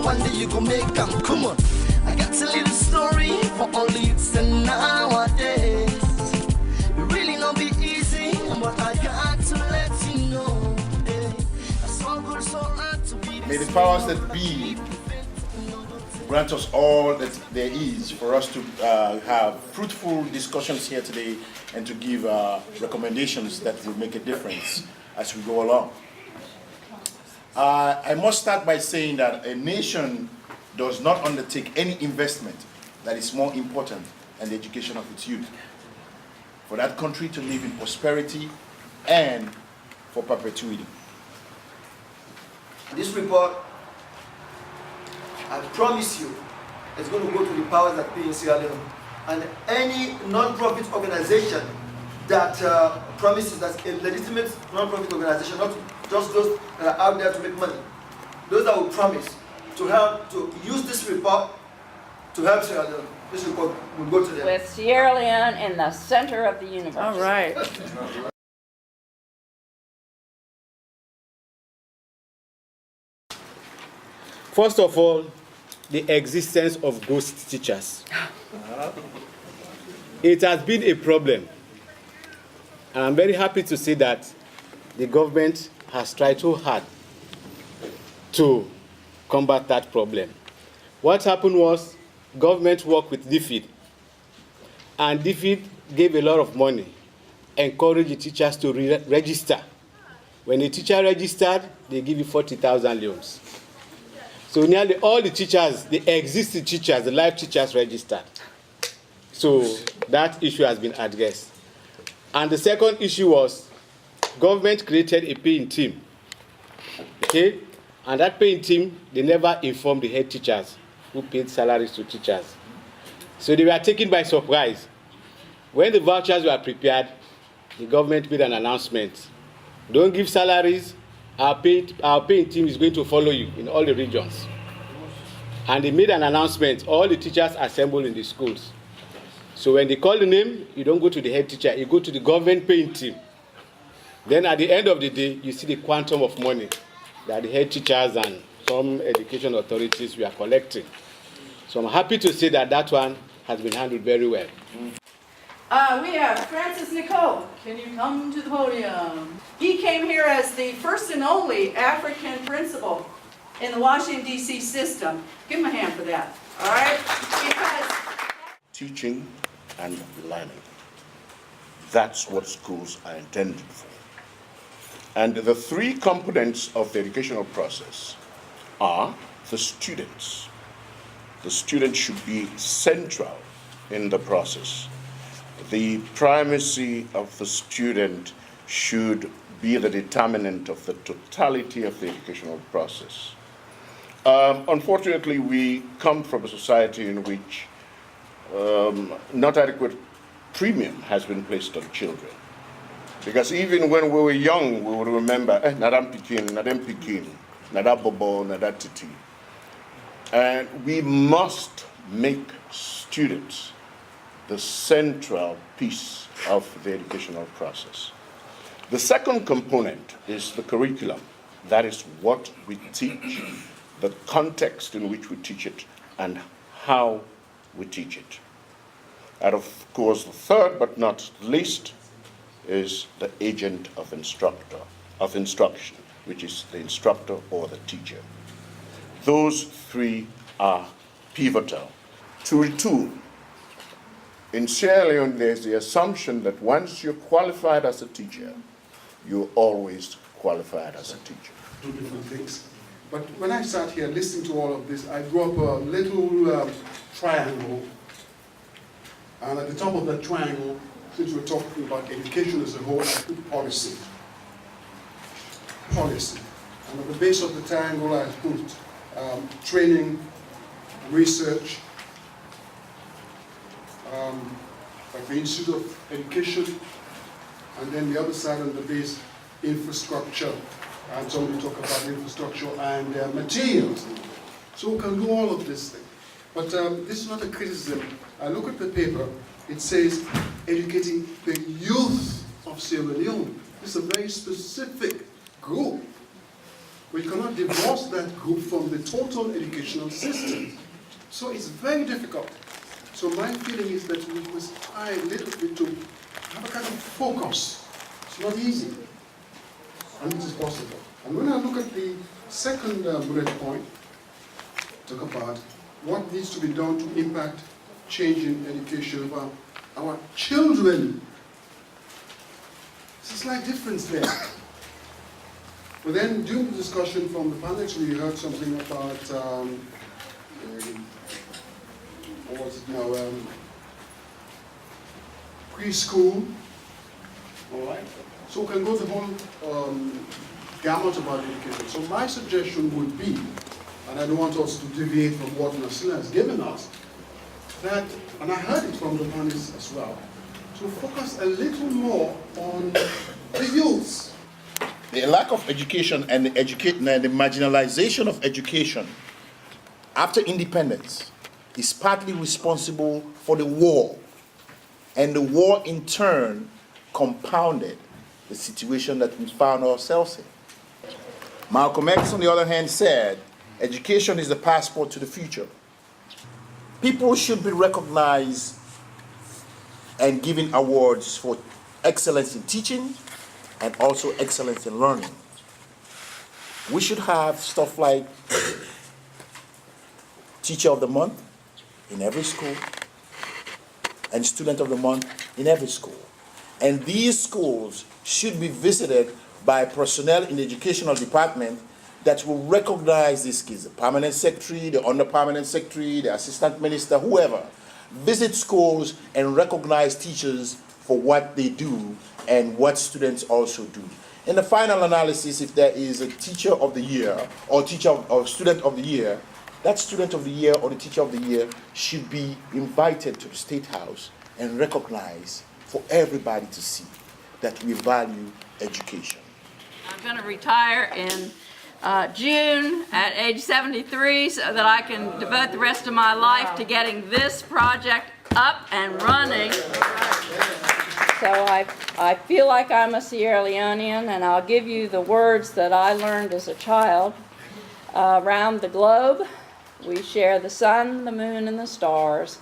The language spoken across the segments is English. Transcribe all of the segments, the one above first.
one day you gon' make them. Come on. I got a little story for all the youths and nowadays. It really not be easy, but I got to let you know. So good, so hard to be. May the powers that be grant us all that there is for us to have fruitful discussions here today and to give recommendations that will make a difference as we go along. I must start by saying that a nation does not undertake any investment that is more important than the education of its youth. For that country to live in prosperity and for perpetuity. This report, I promise you, is going to go to the powers that be in Sierra Leone. And any non-profit organization that promises that a legitimate non-profit organization, not just those that are out there to make money, those that will promise to help, to use this report to help Sierra Leone, this report will go to them. With Sierra Leone in the center of the universe. All right. First of all, the existence of ghost teachers. It has been a problem. And I'm very happy to see that the government has tried so hard to combat that problem. What happened was government worked with DFID, and DFID gave a lot of money, encouraged the teachers to register. When the teacher registered, they give you 40,000 leones. So nearly all the teachers, the existing teachers, the live teachers registered. So that issue has been addressed. And the second issue was government created a paying team. Okay? And that paying team, they never informed the head teachers who paid salaries to teachers. So they were taken by surprise. When the vouchers were prepared, the government made an announcement. Don't give salaries. Our paying team is going to follow you in all the regions. And they made an announcement. All the teachers assembled in the schools. So when they call the name, you don't go to the head teacher. You go to the government paying team. Then at the end of the day, you see the quantum of money that the head teachers and some education authorities were collecting. So I'm happy to say that that one has been handled very well. We have Francis Nicole. Can you come to the podium? He came here as the first and only African principal in the Washington, D.C. system. Give him a hand for that, all right? Because teaching and learning. That's what schools are intended for. And the three components of the educational process are the students. The student should be central in the process. The primacy of the student should be the determinant of the totality of the educational process. Unfortunately, we come from a society in which not adequate premium has been placed on children. Because even when we were young, we would remember, nadam pikin, nadam pikin, nadam bobo, nadam titi. And we must make students the central piece of the educational process. The second component is the curriculum. That is what we teach, the context in which we teach it, and how we teach it. And of course, the third but not least is the agent of instruction, which is the instructor or the teacher. Those three are pivotal to retool. In Sierra Leone, there's the assumption that once you're qualified as a teacher, you're always qualified as a teacher. Two different things. But when I sat here listening to all of this, I drew up a little triangle. And at the top of that triangle, since we're talking about education as a whole, I put policy. Policy. And at the base of the triangle, I put training, research, like the Institute of Education, and then the other side on the base, infrastructure. And somebody talk about infrastructure and materials. So we can do all of this thing. But this is not a criticism. I look at the paper, it says educating the youth of Sierra Leone. This is a very specific group. We cannot divorce that group from the total educational system. So it's very difficult. So my feeling is that we must try a little bit to have a kind of focus. It's not easy, and it is possible. And when I look at the second bullet point, talk about what needs to be done to impact change in education of our children. It's a slight difference there. But then during the discussion from the panelists, we heard something about, what was it now, preschool. All right. So we can go the whole gamut about education. So my suggestion would be, and I don't want us to deviate from what NOSLINA has given us, that, and I heard it from the panelists as well, to focus a little more on the youths. The lack of education and the marginalization of education after independence is partly responsible for the war, and the war in turn compounded the situation that we found ourselves in. Malcolm X, on the other hand, said, education is the passport to the future. People should be recognized and given awards for excellence in teaching and also excellence in learning. We should have stuff like Teacher of the Month in every school and Student of the Month in every school. And these schools should be visited by personnel in the educational department that will recognize these kids, the permanent secretary, the under-permanent secretary, the assistant minister, whoever. Visit schools and recognize teachers for what they do and what students also do. In the final analysis, if there is a teacher of the year or student of the year, that student of the year or the teacher of the year should be invited to the State House and recognized for everybody to see that we value education. I'm going to retire in June at age 73 so that I can devote the rest of my life to getting this project up and running. So I feel like I'm a Sierra Leonean, and I'll give you the words that I learned as a child. Around the globe, we share the sun, the moon, and the stars.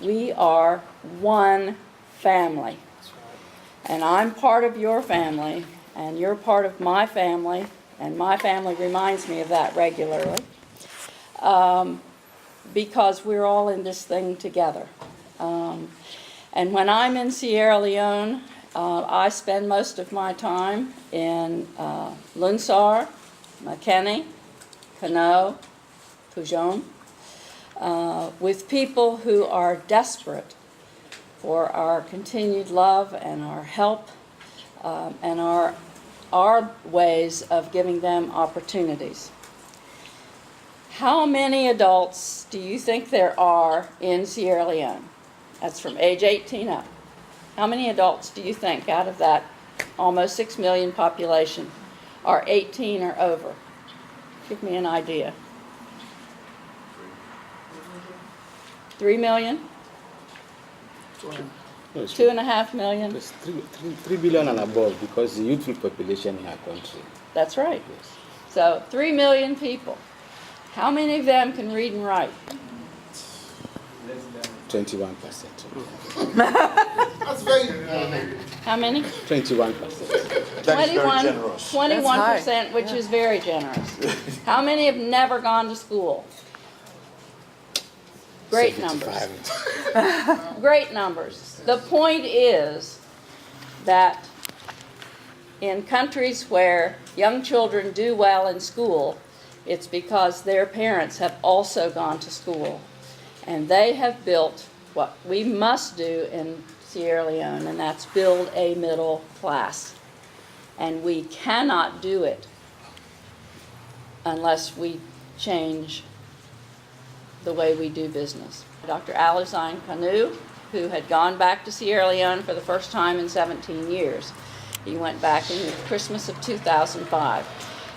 We are one family. And I'm part of your family, and you're part of my family, and my family reminds me of that regularly, because we're all in this thing together. And when I'm in Sierra Leone, I spend most of my time in Lunsar, Makeni, Kano, Pujon, with people who are desperate for our continued love and our help and our ways of giving them opportunities. How many adults do you think there are in Sierra Leone? That's from age 18 up. How many adults do you think out of that almost 6 million population are 18 or over? Give me an idea. 3 million? 2.5 million? It's 3 billion and above, because the youthful population in our country. That's right. Yes. So 3 million people. How many of them can read and write? 21%. That's very How many? 21%. That is very generous. 21%, which is very generous. How many have never gone to school? Great numbers. 75. Great numbers. The point is that in countries where young children do well in school, it's because their parents have also gone to school. And they have built what we must do in Sierra Leone, and that's build a middle class. And we cannot do it unless we change the way we do business. Dr. Alusine Kanu, who had gone back to Sierra Leone for the first time in 17 years, he went back in Christmas of 2005.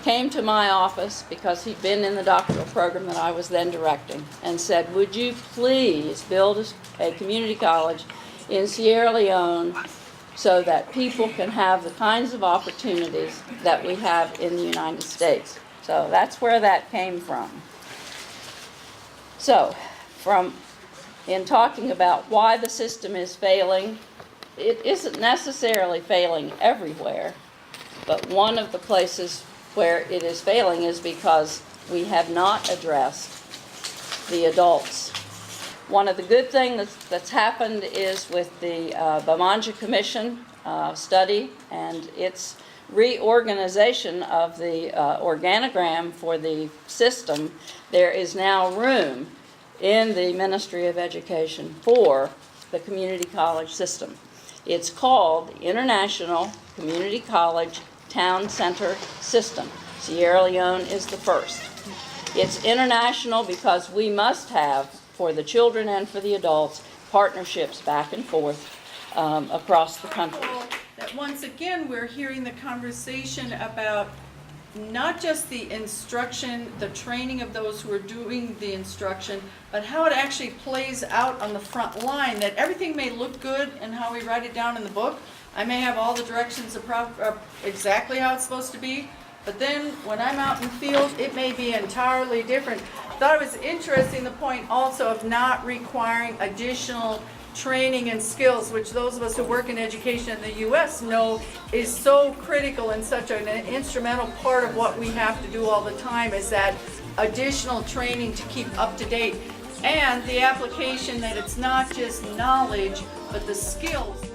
Came to my office because he'd been in the doctoral program that I was then directing and said, would you please build a community college in Sierra Leone so that people can have the kinds of opportunities that we have in the United States. So that's where that came from. So, in talking about why the system is failing, it isn't necessarily failing everywhere, but one of the places where it is failing is because we have not addressed the adults. One of the good things that's happened is with the Bamanja Commission study and its reorganization of the organogram for the system, there is now room in the Ministry of Education for the community college system. It's called the International Community College Town Center System. Sierra Leone is the first. It's international because we must have, for the children and for the adults, partnerships back and forth across the country. That once again, we're hearing the conversation about not just the instruction, the training of those who are doing the instruction, but how it actually plays out on the front line, that everything may look good in how we write it down in the book. I may have all the directions exactly how it's supposed to be, but then when I'm out in the field, it may be entirely different. I thought it was interesting, the point also of not requiring additional training and skills, which those of us who work in education in the U.S. know is so critical and such an instrumental part of what we have to do all the time, is that additional training to keep up to date, and the application that it's not just knowledge, but the skills.